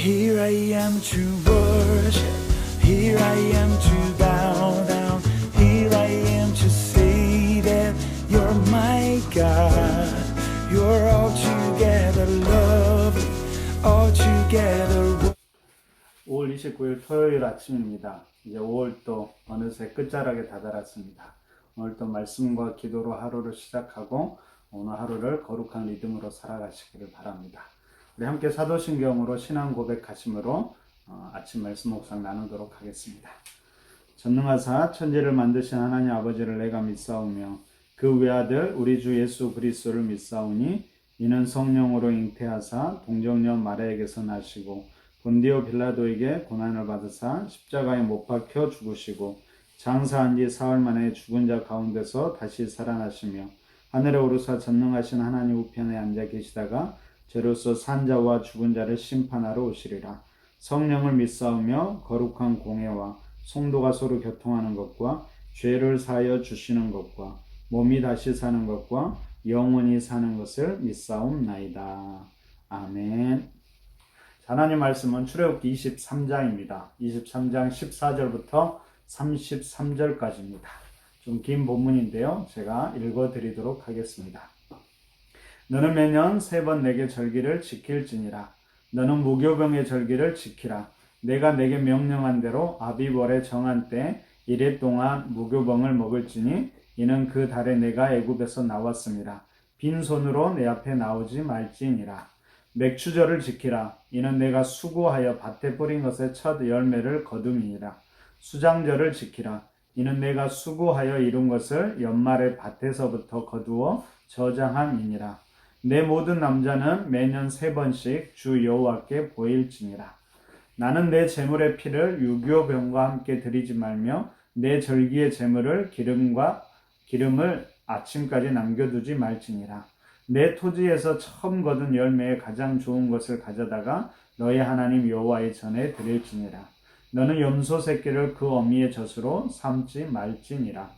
Here I am to worship, here I am to bow down, here I am to say that you're my God. You're altogether lovely, altogether. 5월 29일 토요일 아침입니다. 이제 5월도 어느새 끝자락에 다다랐습니다. 오늘도 말씀과 기도로 하루를 시작하고 오늘 하루를 거룩한 리듬으로 살아가시기를 바랍니다. 우리 함께 사도신경으로 신앙 고백하심으로 아침 말씀 묵상 나누도록 하겠습니다. 전능하사 천지를 만드신 하나님 아버지를 내가 믿사오며 그 외아들 우리 주 예수 그리스도를 믿사오니 이는 성령으로 잉태하사 동정녀 마리아에게서 나시고 본디오 빌라도에게 고난을 받으사 십자가에 못 박혀 죽으시고 장사한 지 사흘 만에 죽은 자 가운데서 다시 살아나시며 하늘에 오르사 전능하신 하나님 우편에 앉아 계시다가 저로서 산 자와 죽은 자를 심판하러 오시리라. 성령을 믿사오며 거룩한 공회와 성도가 서로 교통하는 것과 죄를 사하여 주시는 것과 몸이 다시 사는 것과 영원히 사는 것을 믿사옵나이다. 아멘. 하나님 말씀은 출애굽기 23장입니다. 23장 14절부터 33절까지입니다. 좀 긴 본문인데요. 제가 읽어드리도록 하겠습니다. 너는 매년 3번 내게 절기를 지킬지니라. 너는 무교병의 절기를 지키라. 내가 내게 명령한 대로 아비월에 정한 때 이래 동안 무교병을 먹을지니 이는 그 달에 내가 애굽에서 나왔습니다. 빈손으로 내 앞에 나오지 말지니라. 맥추절을 지키라. 이는 내가 수고하여 밭에 뿌린 것의 첫 열매를 거둠이니라. 수장절을 지키라. 이는 내가 수고하여 이룬 것을 연말에 밭에서부터 거두어 저장함이니라. 내 모든 남자는 매년 3번씩 주 여호와께 보일지니라. 나는 내 제물의 피를 유교병과 함께 드리지 말며 내 절기의 제물을 기름을 아침까지 남겨두지 말지니라. 내 토지에서 처음 거둔 열매의 가장 좋은 것을 가져다가 너의 하나님 여호와의 전에 드릴지니라. 너는 염소 새끼를 그 어미의 젖으로 삼지 말지니라.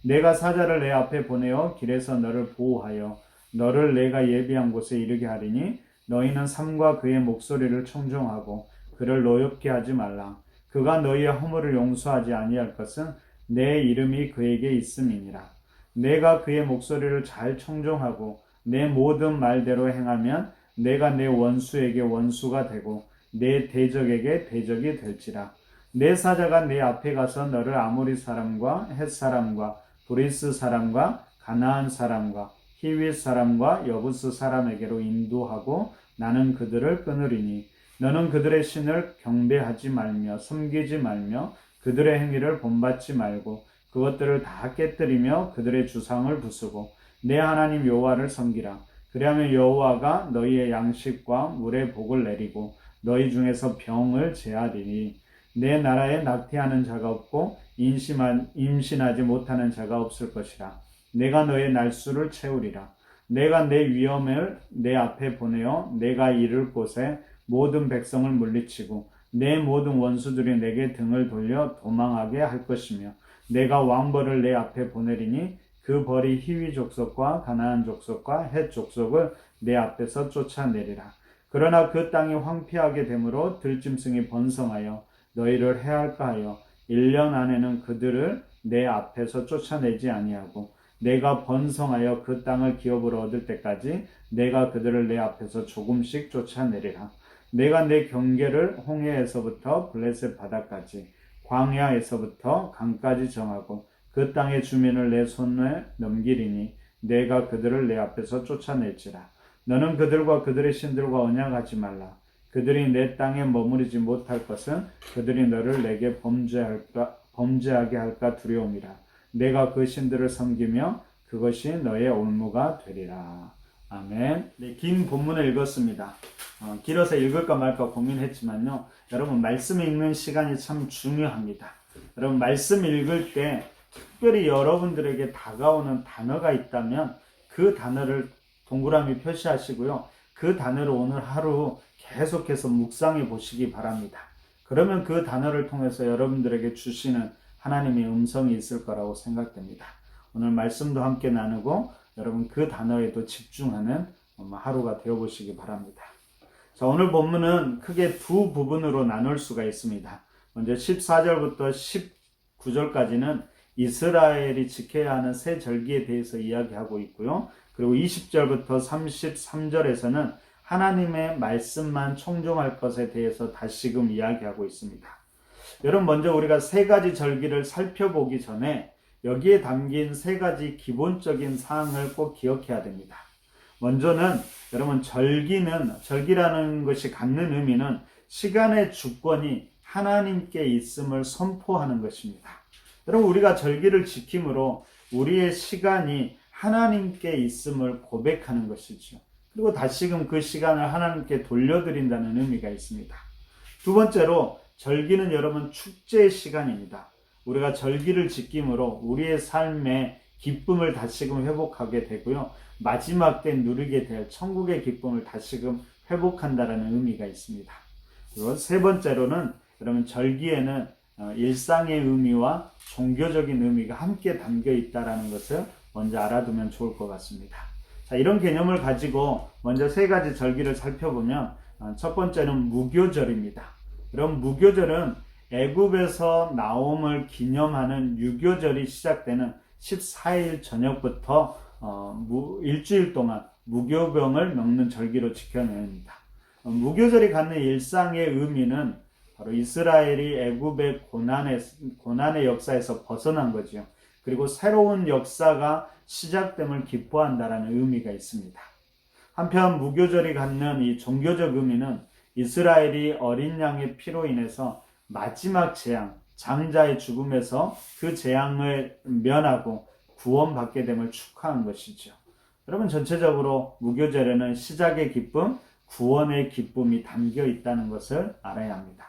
내가 사자를 내 앞에 보내어 길에서 너를 보호하여 너를 내가 예비한 곳에 이르게 하리니 너희는 삼과 그의 목소리를 청종하고 그를 노엽게 하지 말라. 그가 너희의 허물을 용서하지 아니할 것은 내 이름이 그에게 있음이니라. 내가 그의 목소리를 잘 청종하고 내 모든 말대로 행하면 내가 내 원수에게 원수가 되고 내 대적에게 대적이 될지라. 내 사자가 내 앞에 가서 너를 아모리 사람과 헷 사람과 브리스 사람과 가나안 사람과 히윗 사람과 여부스 사람에게로 인도하고 나는 그들을 끊으리니 너는 그들의 신을 경배하지 말며 섬기지 말며 그들의 행위를 본받지 말고 그것들을 다 깨뜨리며 그들의 주상을 부수고 내 하나님 여호와를 섬기라. 그리하면 여호와가 너희의 양식과 물의 복을 내리고 너희 중에서 병을 제하리니 내 나라에 낙태하는 자가 없고 임신하지 못하는 자가 없을 것이라. 내가 너의 날수를 채우리라. 내가 내 위엄을 내 앞에 보내어 내가 이를 곳에 모든 백성을 물리치고 내 모든 원수들이 내게 등을 돌려 도망하게 할 것이며 내가 왕벌을 내 앞에 보내리니 그 벌이 히위 족속과 가나안 족속과 헷 족속을 내 앞에서 쫓아내리라. 그러나 그 땅이 황폐하게 되므로 들짐승이 번성하여 너희를 해할까 하여 1년 안에는 그들을 내 앞에서 쫓아내지 아니하고 내가 번성하여 그 땅을 기업으로 얻을 때까지 내가 그들을 내 앞에서 조금씩 쫓아내리라. 내가 내 경계를 홍해에서부터 블레셋 바다까지 광야에서부터 강까지 정하고 그 땅의 주민을 내 손에 넘기리니 내가 그들을 내 앞에서 쫓아낼지라. 너는 그들과 그들의 신들과 언약하지 말라. 그들이 내 땅에 머무르지 못할 것은 그들이 너를 내게 범죄하게 할까 두려움이라. 내가 그 신들을 섬기며 그것이 너의 올무가 되리라. 아멘. 네, 긴 본문을 읽었습니다. 길어서 읽을까 말까 고민했지만요. 여러분 말씀 읽는 시간이 참 중요합니다. 여러분 말씀 읽을 때 특별히 여러분들에게 다가오는 단어가 있다면 그 단어를 동그라미 표시하시고요. 그 단어를 오늘 하루 계속해서 묵상해 보시기 바랍니다. 그러면 그 단어를 통해서 여러분들에게 주시는 하나님의 음성이 있을 거라고 생각됩니다. 오늘 말씀도 함께 나누고 여러분 그 단어에도 집중하는 하루가 되어보시기 바랍니다. 자, 오늘 본문은 크게 두 부분으로 나눌 수가 있습니다. 먼저 14절부터 19절까지는 이스라엘이 지켜야 하는 새 절기에 대해서 이야기하고 있고요. 그리고 20절부터 33절에서는 하나님의 말씀만 청종할 것에 대해서 다시금 이야기하고 있습니다. 여러분, 먼저 우리가 세 가지 절기를 살펴보기 전에 여기에 담긴 세 가지 기본적인 사항을 꼭 기억해야 됩니다. 먼저는 여러분, 절기라는 것이 갖는 의미는 시간의 주권이 하나님께 있음을 선포하는 것입니다. 여러분, 우리가 절기를 지킴으로 우리의 시간이 하나님께 있음을 고백하는 것이죠. 그리고 다시금 그 시간을 하나님께 돌려드린다는 의미가 있습니다. 두 번째로, 절기는 여러분 축제의 시간입니다. 우리가 절기를 지킴으로 우리의 삶의 기쁨을 다시금 회복하게 되고요. 마지막 때 누리게 될 천국의 기쁨을 다시금 회복한다는 의미가 있습니다. 그리고 세 번째로는 여러분, 절기에는 일상의 의미와 종교적인 의미가 함께 담겨 있다는 것을 먼저 알아두면 좋을 것 같습니다. 자, 이런 개념을 가지고 먼저 세 가지 절기를 살펴보면 첫 번째는 무교절입니다. 여러분, 무교절은 애굽에서 나옴을 기념하는 유교절이 시작되는 14일 저녁부터 일주일 동안 무교병을 먹는 절기로 지켜냅니다. 무교절이 갖는 일상의 의미는 바로 이스라엘이 애굽의 고난의 역사에서 벗어난 거죠. 그리고 새로운 역사가 시작됨을 기뻐한다는 의미가 있습니다. 한편 무교절이 갖는 이 종교적 의미는 이스라엘이 어린 양의 피로 인해서 마지막 재앙, 장자의 죽음에서 그 재앙을 면하고 구원받게 됨을 축하한 것이죠. 여러분, 전체적으로 무교절에는 시작의 기쁨, 구원의 기쁨이 담겨 있다는 것을 알아야 합니다.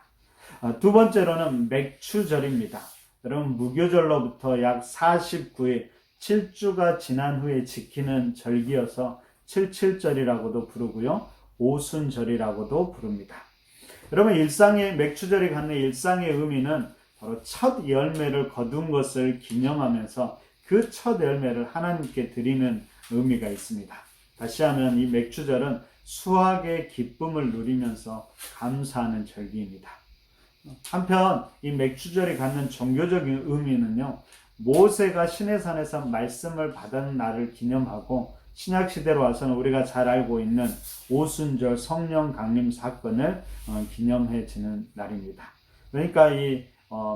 두 번째로는 맥추절입니다. 여러분, 무교절로부터 약 49일, 7주가 지난 후에 지키는 절기여서 77절이라고도 부르고요. 오순절이라고도 부릅니다. 여러분, 맥추절이 갖는 일상의 의미는 바로 첫 열매를 거둔 것을 기념하면서 그 첫 열매를 하나님께 드리는 의미가 있습니다. 다시 하면 이 맥추절은 수확의 기쁨을 누리면서 감사하는 절기입니다. 한편 이 맥추절이 갖는 종교적인 의미는요, 모세가 시내산에서 말씀을 받은 날을 기념하고 신약시대로 와서는 우리가 잘 알고 있는 오순절 성령 강림 사건을 기념해지는 날입니다. 그러니까 이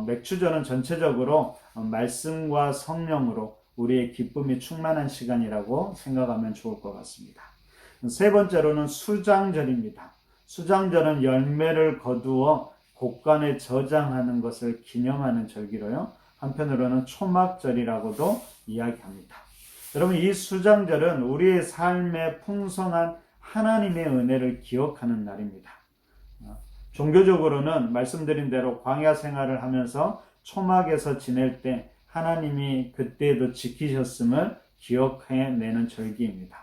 맥추절은 전체적으로 말씀과 성령으로 우리의 기쁨이 충만한 시간이라고 생각하면 좋을 것 같습니다. 세 번째로는 수장절입니다. 수장절은 열매를 거두어 곡간에 저장하는 것을 기념하는 절기로요. 한편으로는 초막절이라고도 이야기합니다. 여러분, 이 수장절은 우리의 삶에 풍성한 하나님의 은혜를 기억하는 날입니다. 종교적으로는 말씀드린 대로 광야 생활을 하면서 초막에서 지낼 때 하나님이 그때에도 지키셨음을 기억해내는 절기입니다.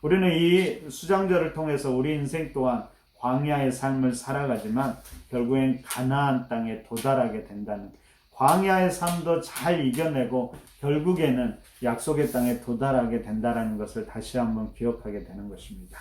우리는 이 수장절을 통해서 우리 인생 또한 광야의 삶을 살아가지만 결국엔 가나안 땅에 도달하게 된다는, 광야의 삶도 잘 이겨내고 결국에는 약속의 땅에 도달하게 된다는 것을 다시 한번 기억하게 되는 것입니다.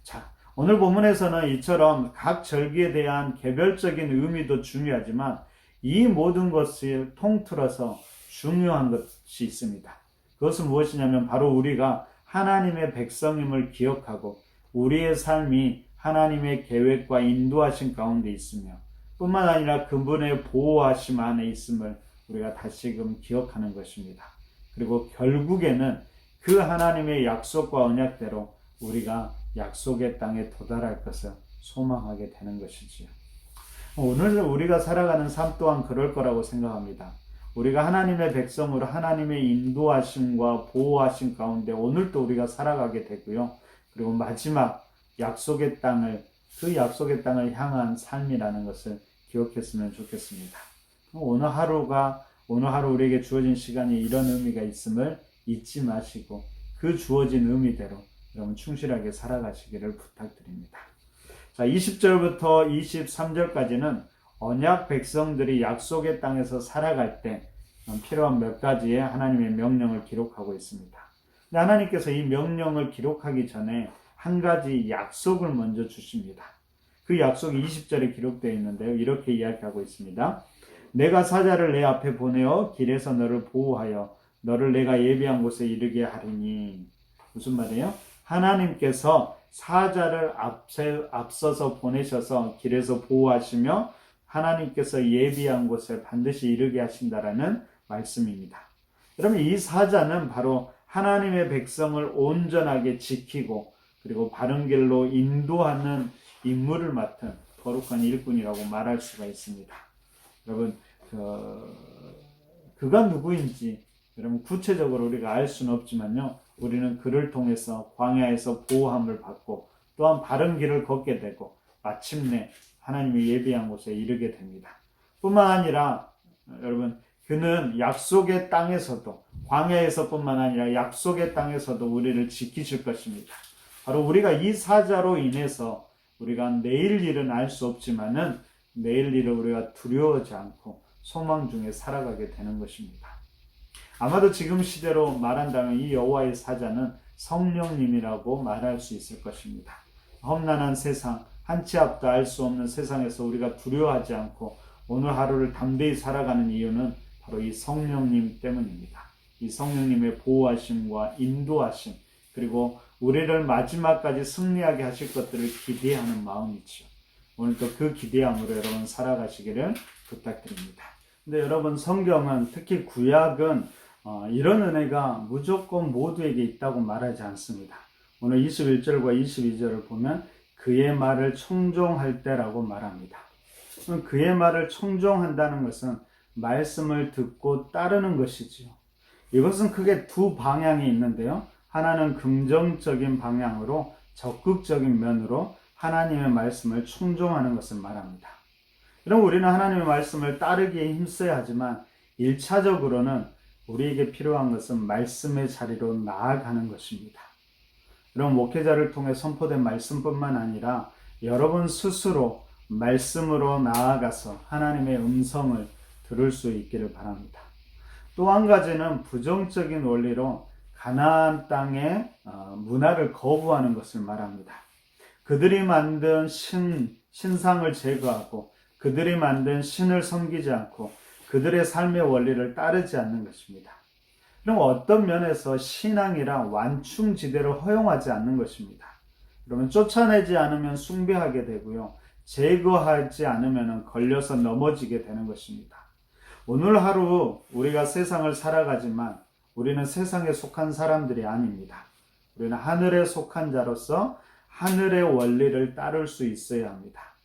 자, 오늘 본문에서는 이처럼 각 절기에 대한 개별적인 의미도 중요하지만 이 모든 것을 통틀어서 중요한 것이 있습니다. 그것은 무엇이냐면 바로 우리가 하나님의 백성임을 기억하고 우리의 삶이 하나님의 계획과 인도하심 가운데 있으며 뿐만 아니라 그분의 보호하심 안에 있음을 우리가 다시금 기억하는 것입니다. 그리고 결국에는 그 하나님의 약속과 언약대로 우리가 약속의 땅에 도달할 것을 소망하게 되는 것이지요. 오늘 우리가 살아가는 삶 또한 그럴 거라고 생각합니다. 우리가 하나님의 백성으로 하나님의 인도하심과 보호하심 가운데 오늘도 우리가 살아가게 되고요. 그리고 마지막 약속의 땅을, 그 약속의 땅을 향한 삶이라는 것을 기억했으면 좋겠습니다. 오늘 하루 우리에게 주어진 시간이 이런 의미가 있음을 잊지 마시고 그 주어진 의미대로 여러분 충실하게 살아가시기를 부탁드립니다. 자, 20절부터 23절까지는 언약 백성들이 약속의 땅에서 살아갈 때 필요한 몇 가지의 하나님의 명령을 기록하고 있습니다. 하나님께서 이 명령을 기록하기 전에 한 가지 약속을 먼저 주십니다. 그 약속이 20절에 기록되어 있는데요. 이렇게 이야기하고 있습니다. 내가 사자를 내 앞에 보내어 길에서 너를 보호하여 너를 내가 예비한 곳에 이르게 하리니. 무슨 말이에요? 하나님께서 사자를 앞서서 보내셔서 길에서 보호하시며 하나님께서 예비한 곳에 반드시 이르게 하신다라는 말씀입니다. 여러분, 이 사자는 바로 하나님의 백성을 온전하게 지키고 그리고 바른 길로 인도하는 임무를 맡은 거룩한 일꾼이라고 말할 수가 있습니다. 여러분, 그가 누구인지 여러분 구체적으로 우리가 알 수는 없지만요, 우리는 그를 통해서 광야에서 보호함을 받고 또한 바른 길을 걷게 되고 마침내 하나님이 예비한 곳에 이르게 됩니다. 뿐만 아니라 여러분, 그는 약속의 땅에서도, 광야에서 뿐만 아니라 약속의 땅에서도 우리를 지키실 것입니다. 바로 우리가 이 사자로 인해서 우리가 내일 일은 알 수 없지만은 내일 일을 우리가 두려워하지 않고 소망 중에 살아가게 되는 것입니다. 아마도 지금 시대로 말한다면 이 여호와의 사자는 성령님이라고 말할 수 있을 것입니다. 험난한 세상, 한치 앞도 알 수 없는 세상에서 우리가 두려워하지 않고 오늘 하루를 담대히 살아가는 이유는 바로 이 성령님 때문입니다. 이 성령님의 보호하심과 인도하심, 그리고 우리를 마지막까지 승리하게 하실 것들을 기대하는 마음이죠. 오늘도 그 기대함으로 여러분 살아가시기를 부탁드립니다. 근데 여러분, 성경은, 특히 구약은 이런 은혜가 무조건 모두에게 있다고 말하지 않습니다. 오늘 21절과 22절을 보면 그의 말을 청종할 때라고 말합니다. 그의 말을 청종한다는 것은 말씀을 듣고 따르는 것이지요. 이것은 크게 두 방향이 있는데요. 하나는 긍정적인 방향으로, 적극적인 면으로 하나님의 말씀을 청종하는 것을 말합니다. 그럼 우리는 하나님의 말씀을 따르기에 힘써야 하지만 1차적으로는 우리에게 필요한 것은 말씀의 자리로 나아가는 것입니다. 그럼 목회자를 통해 선포된 말씀뿐만 아니라 여러분 스스로 말씀으로 나아가서 하나님의 음성을 들을 수 있기를 바랍니다. 또 한 가지는 부정적인 원리로 가나안 땅의 문화를 거부하는 것을 말합니다. 그들이 만든 신상을 제거하고 그들이 만든 신을 섬기지 않고 그들의 삶의 원리를 따르지 않는 것입니다. 그럼 어떤 면에서 신앙이라 완충지대로 허용하지 않는 것입니다. 그러면 쫓아내지 않으면 숭배하게 되고요, 제거하지 않으면 걸려서 넘어지게 되는 것입니다. 오늘 하루 우리가 세상을 살아가지만 우리는 세상에 속한 사람들이 아닙니다. 우리는 하늘에 속한 자로서 하늘의 원리를 따를 수 있어야 합니다.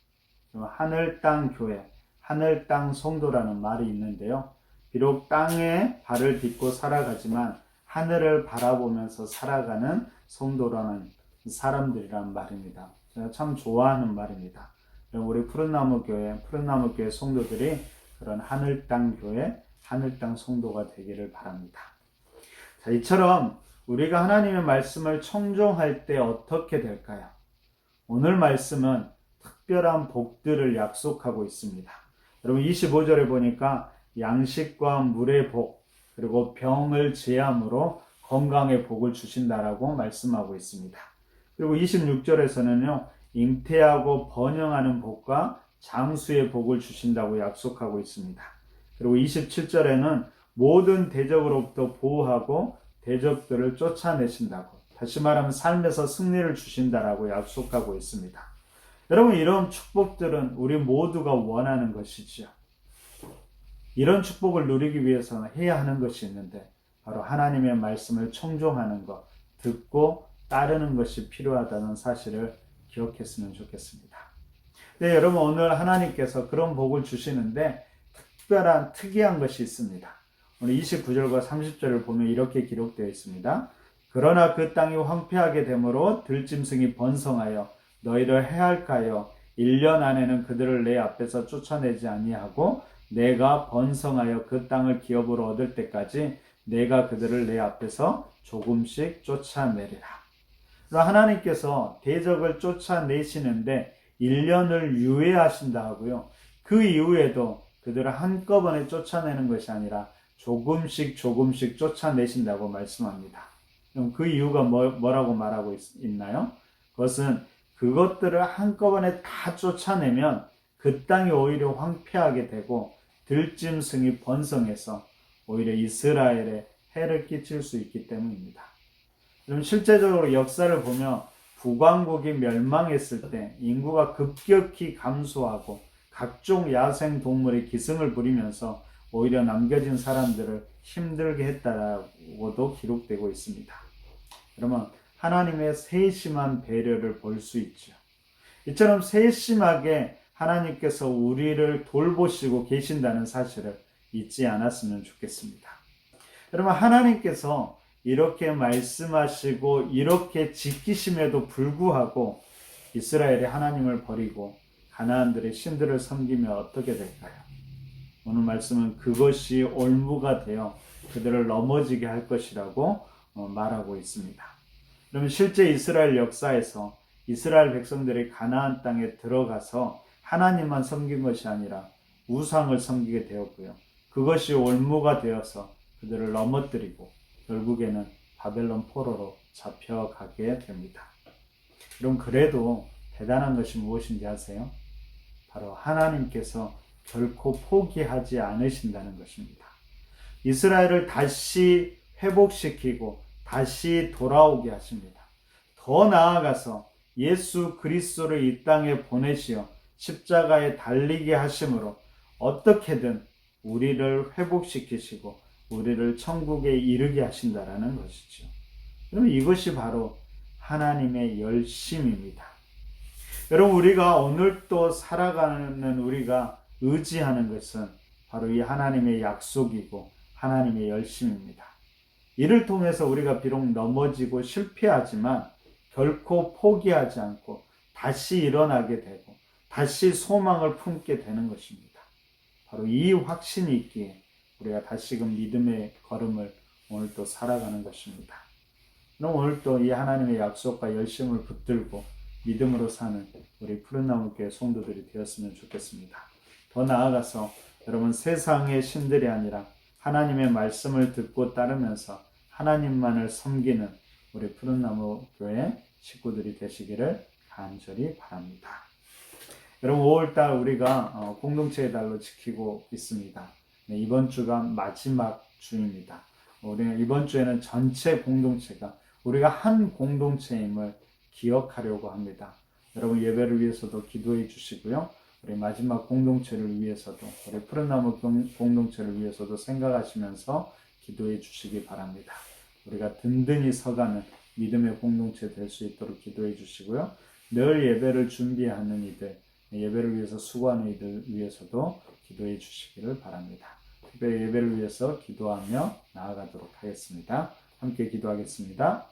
하늘 땅 교회, 하늘 땅 성도라는 말이 있는데요. 비록 땅에 발을 딛고 살아가지만 하늘을 바라보면서 살아가는 성도라는 사람들이란 말입니다. 제가 참 좋아하는 말입니다. 우리 푸른나무 교회 성도들이 그런 하늘 땅 교회, 하늘 땅 성도가 되기를 바랍니다. 자, 이처럼 우리가 하나님의 말씀을 청종할 때 어떻게 될까요? 오늘 말씀은 특별한 복들을 약속하고 있습니다. 여러분 25절에 보니까 양식과 물의 복, 그리고 병을 제함으로 건강의 복을 주신다라고 말씀하고 있습니다. 그리고 26절에서는요, 잉태하고 번영하는 복과 장수의 복을 주신다고 약속하고 있습니다. 그리고 27절에는 모든 대적으로부터 보호하고 대적들을 쫓아내신다고, 다시 말하면 삶에서 승리를 주신다라고 약속하고 있습니다. 여러분, 이런 축복들은 우리 모두가 원하는 것이지요. 이런 축복을 누리기 위해서는 해야 하는 것이 있는데 바로 하나님의 말씀을 청종하는 것, 듣고 따르는 것이 필요하다는 사실을 기억했으면 좋겠습니다. 네, 여러분, 오늘 하나님께서 그런 복을 주시는데 특이한 것이 있습니다. 오늘 29절과 30절을 보면 이렇게 기록되어 있습니다. 그러나 그 땅이 황폐하게 되므로 들짐승이 번성하여 너희를 해할까요? 1년 안에는 그들을 내 앞에서 쫓아내지 아니하고 내가 번성하여 그 땅을 기업으로 얻을 때까지 내가 그들을 내 앞에서 조금씩 쫓아내리라. 하나님께서 대적을 쫓아내시는데 1년을 유예하신다 하고요. 그 이후에도 그들을 한꺼번에 쫓아내는 것이 아니라 조금씩 쫓아내신다고 말씀합니다. 그럼 그 이유가 뭐라고 말하고 있나요? 그것은 그것들을 한꺼번에 다 쫓아내면 그 땅이 오히려 황폐하게 되고 들짐승이 번성해서 오히려 이스라엘에 해를 끼칠 수 있기 때문입니다. 그럼 실제적으로 역사를 보면 북왕국이 멸망했을 때 인구가 급격히 감소하고 각종 야생 동물이 기승을 부리면서 오히려 남겨진 사람들을 힘들게 했다고도 기록되고 있습니다. 그러면 하나님의 세심한 배려를 볼 수 있죠. 이처럼 세심하게 하나님께서 우리를 돌보시고 계신다는 사실을 잊지 않았으면 좋겠습니다. 여러분, 하나님께서 이렇게 말씀하시고 이렇게 지키심에도 불구하고 이스라엘이 하나님을 버리고 가나안들의 신들을 섬기며 어떻게 될까요? 오늘 말씀은 그것이 올무가 되어 그들을 넘어지게 할 것이라고 말하고 있습니다. 그러면 실제 이스라엘 역사에서 이스라엘 백성들이 가나안 땅에 들어가서 하나님만 섬긴 것이 아니라 우상을 섬기게 되었고요. 그것이 올무가 되어서 그들을 넘어뜨리고 결국에는 바벨론 포로로 잡혀가게 됩니다. 그럼 그래도 대단한 것이 무엇인지 아세요? 바로 하나님께서 결코 포기하지 않으신다는 것입니다. 이스라엘을 다시 회복시키고 다시 돌아오게 하십니다. 더 나아가서 예수 그리스도를 이 땅에 보내시어 십자가에 달리게 하심으로 어떻게든 우리를 회복시키시고 우리를 천국에 이르게 하신다라는 것이죠. 그럼 이것이 바로 하나님의 열심입니다. 여러분, 우리가 오늘 또 살아가는 우리가 의지하는 것은 바로 이 하나님의 약속이고 하나님의 열심입니다. 이를 통해서 우리가 비록 넘어지고 실패하지만 결코 포기하지 않고 다시 일어나게 되고 다시 소망을 품게 되는 것입니다. 바로 이 확신이 있기에 우리가 다시금 믿음의 걸음을 오늘 또 살아가는 것입니다. 그럼 오늘 또 이 하나님의 약속과 열심을 붙들고 믿음으로 사는 우리 푸른나무교회 성도들이 되었으면 좋겠습니다. 더 나아가서 여러분, 세상의 신들이 아니라 하나님의 말씀을 듣고 따르면서 하나님만을 섬기는 우리 푸른나무교회 식구들이 되시기를 간절히 바랍니다. 여러분, 5월달 우리가 공동체의 달로 지키고 있습니다. 네, 이번 주가 마지막 주입니다. 우리는 이번 주에는 전체 공동체가 우리가 한 공동체임을 기억하려고 합니다. 여러분, 예배를 위해서도 기도해 주시고요. 우리 마지막 공동체를 위해서도, 우리 푸른나무 공동체를 위해서도 생각하시면서 기도해 주시기 바랍니다. 우리가 든든히 서가는 믿음의 공동체 될 수 있도록 기도해 주시고요. 늘 예배를 준비하는 이들, 예배를 위해서 수고하는 이들 위해서도 기도해 주시기를 바랍니다. 특별히 예배를 위해서 기도하며 나아가도록 하겠습니다. 함께 기도하겠습니다.